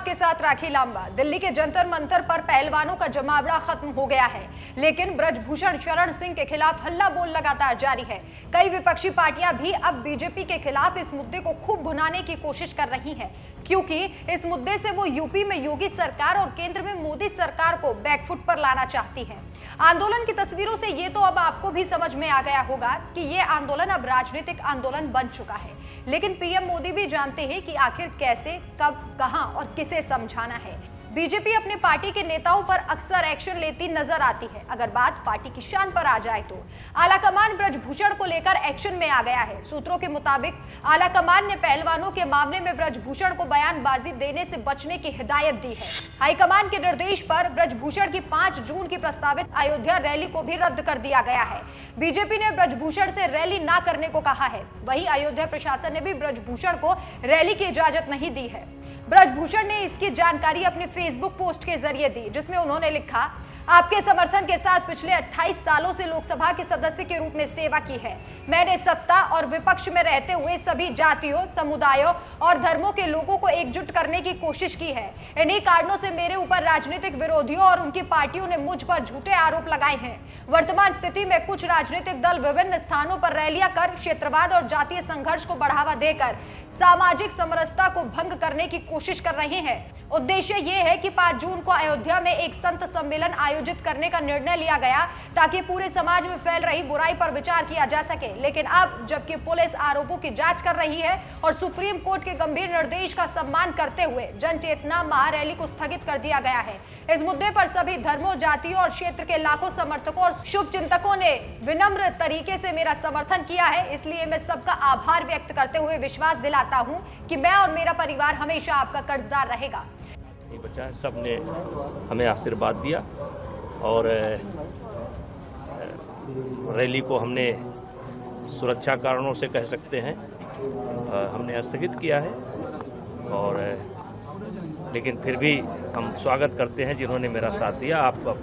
आपके साथ राखी लांबा। दिल्ली के जंतर मंतर पर पहलवानों का जमावड़ा खत्म हो गया है, लेकिन ब्रजभूषण शरण सिंह के खिलाफ हल्ला बोल लगातार जारी है। कई विपक्षी पार्टियां भी अब बीजेपी के खिलाफ इस मुद्दे को खूब भुनाने की कोशिश कर रही हैं, क्योंकि इस मुद्दे से वो यूपी में योगी सरकार और केंद्र में मोदी सरकार को बैकफुट पर लाना चाहती है। आंदोलन की तस्वीरों से ये तो अब आपको भी समझ में आ गया होगा कि ये आंदोलन अब राजनीतिक आंदोलन बन चुका है, लेकिन पीएम मोदी भी जानते हैं कि आखिर कैसे, कब, कहां और किसे समझाना है। बीजेपी अपने पार्टी के नेताओं पर अक्सर एक्शन लेती नजर आती है। अगर बात पार्टी की शान पर आ जाए तो आलाकमान ब्रजभूषण को लेकर एक्शन में आ गया है। सूत्रों के मुताबिक आलाकमान ने पहलवानों के मामले में ब्रजभूषण को बयानबाजी देने से बचने की हिदायत दी है। हाईकमान के निर्देश पर ब्रजभूषण की 5 जून की प्रस्तावित अयोध्या रैली को भी रद्द कर दिया गया है। बीजेपी ने ब्रजभूषण से रैली ना करने को कहा है। वहीं अयोध्या प्रशासन ने भी ब्रजभूषण को रैली की इजाजत नहीं दी है। ब्रजभूषण ने इसकी जानकारी अपने फेसबुक पोस्ट के जरिए दी, जिसमें उन्होंने लिखा, आपके समर्थन के साथ पिछले 28 सालों से लोकसभा के सदस्य के रूप में सेवा की है। मैंने सत्ता और विपक्ष में रहते हुए सभी जातियों, समुदायों और धर्मों के लोगों को एकजुट करने की कोशिश की है। इन्हीं कारणों से मेरे ऊपर राजनीतिक विरोधियों और उनकी पार्टियों ने मुझ पर झूठे आरोप लगाए हैं। वर्तमान स्थिति में कुछ राजनीतिक दल विभिन्न स्थानों पर रैलियां कर क्षेत्रवाद और जातीय संघर्ष को बढ़ावा देकर सामाजिक समरसता को भंग करने की कोशिश कर रहे हैं। उद्देश्य ये है कि 5 जून को अयोध्या में एक संत सम्मेलन आयोजित करने का निर्णय लिया गया, ताकि पूरे समाज में फैल रही बुराई पर विचार किया जा सके। लेकिन अब जबकि पुलिस आरोपों की जांच कर रही है और सुप्रीम कोर्ट के गंभीर निर्देश का सम्मान करते हुए जन चेतना महारैली को स्थगित कर दिया गया है। इस मुद्दे पर सभी धर्मों, जातियों और क्षेत्र के लाखों समर्थकों और शुभ चिंतकों ने विनम्र तरीके से मेरा समर्थन किया है। इसलिए मैं सबका आभार व्यक्त करते हुए विश्वास दिलाता हूं कि मैं और मेरा परिवार हमेशा आपका कर्जदार रहेगा। बच्चा सब ने हमें आशीर्वाद दिया और रैली को हमने सुरक्षा कारणों से कह सकते हैं हमने स्थगित किया है, और लेकिन फिर भी हम स्वागत करते हैं जिन्होंने मेरा साथ दिया। आपको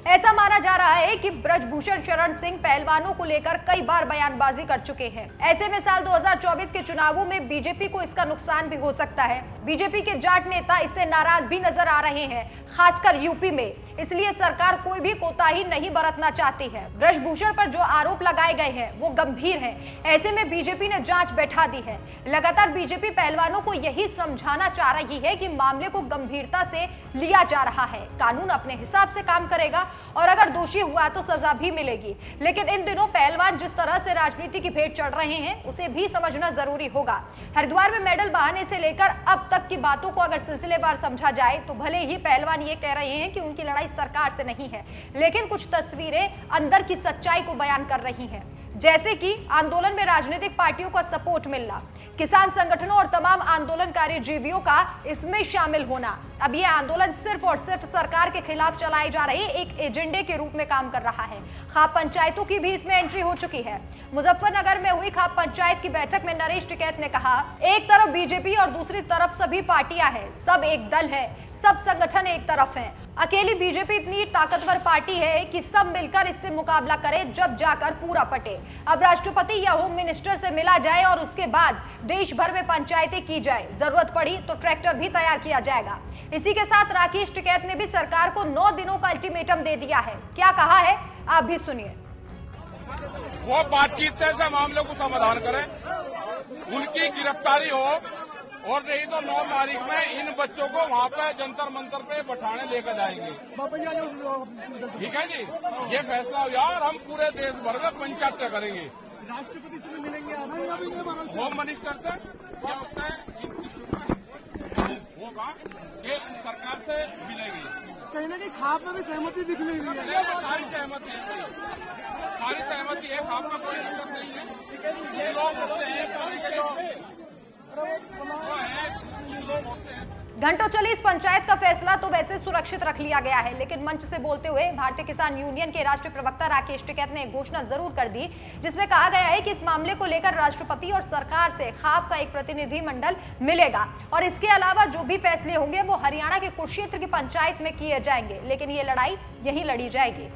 ऐसा माना जा रहा है कि ब्रजभूषण शरण सिंह पहलवानों को लेकर कई बार बयानबाजी कर चुके हैं। ऐसे में साल 2024 के चुनावों में बीजेपी को इसका नुकसान भी हो सकता है। बीजेपी के जाट नेता इससे नाराज भी नजर आ रहे हैं, खासकर यूपी में। इसलिए सरकार कोई भी कोताही नहीं बरतना चाहती है। ब्रजभूषण पर जो आरोप लगाए गए हैं वो गंभीर हैं। ऐसे में बीजेपी ने जांच बैठा दी है। लगातार बीजेपी पहलवानों को यही समझाना चाह रही है कि मामले को गंभीरता से लिया जा रहा है। कानून अपने हिसाब से काम करेगा और अगर दोषी हुआ तो सजा भी मिलेगी। लेकिन इन दिनों पहलवान जिस तरह से राजनीति की भेंट चढ़ रहे हैं उसे भी समझना जरूरी होगा। हरिद्वार में मेडल बहाने से लेकर अब तक की बातों को अगर सिलसिलेवार समझा जाए तो भले ही पहलवान ये कह रहे हैं कि उनकी लड़ाई सरकार से नहीं है, लेकिन कुछ तस्वीरें अंदर की सच्चाई को बयान कर रही हैं। जैसे कि आंदोलन में राजनीतिक पार्टियों का सपोर्ट मिलना, किसान संगठनों और तमाम आंदोलनकारी जीवियों का इसमें शामिल होना। अब ये आंदोलन सिर्फ और सिर्फ सरकार के खिलाफ चलाए जा रहे एक एजेंडे के रूप में काम कर रहा है। खाप पंचायतों की भी इसमें एंट्री हो चुकी है। मुजफ्फरनगर में हुई खाप पंचायत की बैठक में नरेश टिकैत ने कहा, एक तरफ बीजेपी और दूसरी तरफ सभी पार्टियां हैं, सब एक दल है, सब संगठन एक तरफ हैं। अकेली बीजेपी इतनी ताकतवर पार्टी है कि सब मिलकर इससे मुकाबला करे, जब जाकर पूरा पटे। अब राष्ट्रपति या होम मिनिस्टर से मिला जाए और उसके बाद देश भर में पंचायतें की जाए। जरूरत पड़ी तो ट्रैक्टर भी तैयार किया जाएगा। इसी के साथ राकेश टिकैत ने भी सरकार को 9 दिनों का अल्टीमेटम दे दिया है। क्या कहा है आप भी सुनिए। वो बातचीत से ऐसे मामलों को समाधान करें, उनकी गिरफ्तारी हो, और नहीं तो 9 तारीख में इन बच्चों को वहाँ पे जंतर मंतर पे बैठाने लेकर जाएंगे। ठीक है जी, ये फैसला हो यार, हम पूरे देश भर में पंचायत करेंगे। राष्ट्रपति से मिलेंगे, होम मिनिस्टर से या उससे होगा, ये सरकार से मिलेगी। कहीं ना कहीं खाप में भी सहमति दिख रही है। सारी सहमति है, सारी सहमति है, खाप में कोई दिक्कत नहीं है। लोग होते हैं सारे के जो घंटों चली इस पंचायत का फैसला तो वैसे सुरक्षित रख लिया गया है, लेकिन मंच से बोलते हुए भारतीय किसान यूनियन के राष्ट्रीय प्रवक्ता राकेश टिकैत ने एक घोषणा जरूर कर दी, जिसमें कहा गया है कि इस मामले को लेकर राष्ट्रपति और सरकार से खाप का एक प्रतिनिधि मंडल मिलेगा और इसके अलावा जो भी फैसले होंगे वो हरियाणा के कुरुक्षेत्र की पंचायत में किए जाएंगे। लेकिन ये लड़ाई यही लड़ी जाएगी।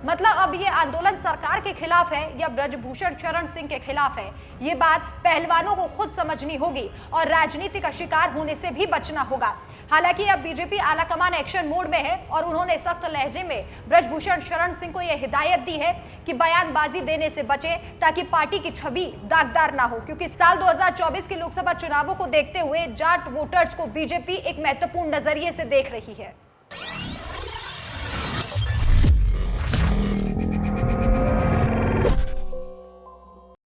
मतलब अब ये आंदोलन सरकार के खिलाफ है या ब्रजभूषण शरण सिंह के खिलाफ है, ये बात पहलवानों को खुद समझनी होगी और राजनीति का शिकार होने से भी बचना होगा। हालांकि अब बीजेपी आलाकमान एक्शन मोड में है और उन्होंने सख्त लहजे में ब्रजभूषण शरण सिंह को यह हिदायत दी है कि बयानबाजी देने से बचे ताकि पार्टी की छवि दागदार ना हो, क्योंकि साल 2024 के लोकसभा चुनावों को देखते हुए जाट वोटर्स को बीजेपी एक महत्वपूर्ण नजरिए से देख रही है।